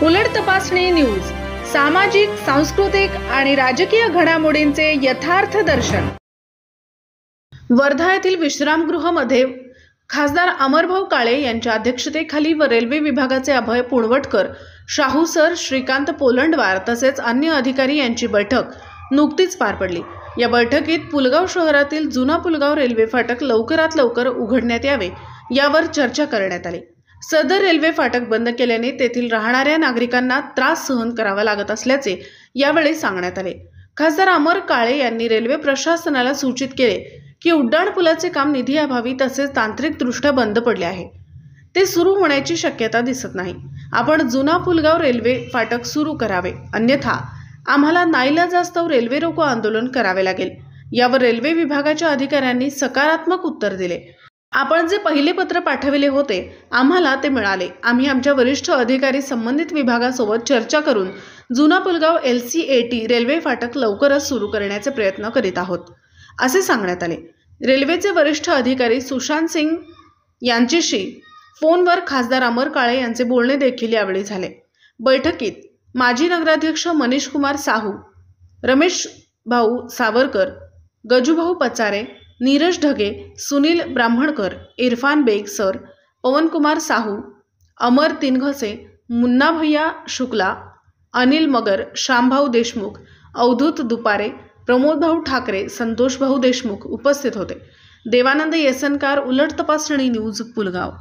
उलट तपासणी न्यूज, सामाजिक, सांस्कृतिक आणि राजकीय घडामोडींचे यथार्थ दर्शन। वर्धा येथील विश्रामगृहामध्ये खासदार अमरभाऊ काळे यांच्या अध्यक्षतेखाली व रेल्वे विभागाचे अभय पुणवटकर, शाहू सर, श्रीकांत पोलंडवार तसेच अन्य अधिकारी यांची बैठक नुकतीच पार पडली। या बैठकीत पुलगाव शहरातील जुना पुलगाव रेल्वे फाटक लवकरात लवकर उघडण्यात यावे यावर चर्चा करण्यात आली। सदर रेल्वे फाटक बंद केल्याने तेथील राहणाऱ्या नागरिकांना त्रास सहन करावा लागत असल्याचे यावेळी सांगण्यात आले। खासदार अमर काळे यांनी रेल्वे प्रशासनाला सूचित केले की उड्डाणपुलाचे काम निधीअभावी तसेच तांत्रिकदृष्ट्या बंद पडले आहे, ते सुरू होण्याची शक्यता दिसत नाही। आपण जुना पुलगाव रेल्वे फाटक सुरू करावे, अन्यथा आम्हाला नाईलाजास्तव रेल्वे रोको आंदोलन करावे लागेल। यावर रेल्वे विभागाच्या अधिकाऱ्यांनी सकारात्मक उत्तर दिले। आपण जे पहिले पत्र पाठविले होते आम्हाला ते मिळाले। आम्ही आमच्या वरिष्ठ अधिकारी संबंधित विभागासोबत चर्चा करून जुना पुलगाव LCAT रेल्वे फाटक लवकरच सुरू करण्याचे प्रयत्न करीत आहोत, असे सांगण्यात आले। रेल्वेचे वरिष्ठ अधिकारी सुशांत सिंग यांच्याशी फोनवर खासदार अमर काळे यांचे बोलणे देखील यावेळी झाले। बैठकीत माजी नगराध्यक्ष मनीष कुमार साहू, रमेश भाऊ सावरकर, गजूभाऊ पचारे, नीरज ढगे, सुनील ब्राह्मणकर, इरफान बेग सर, पवन कुमार साहू, अमर तिनघसे, मुन्ना भैया शुक्ला, अनिल मगर, श्यामभाऊ देशमुख, अवधूत दुपारे, प्रमोद भाऊ ठाकरे, संतोष भाऊ देशमुख उपस्थित होते। देवानंद येसनकार, उलट तपासणी न्यूज, पुलगाव।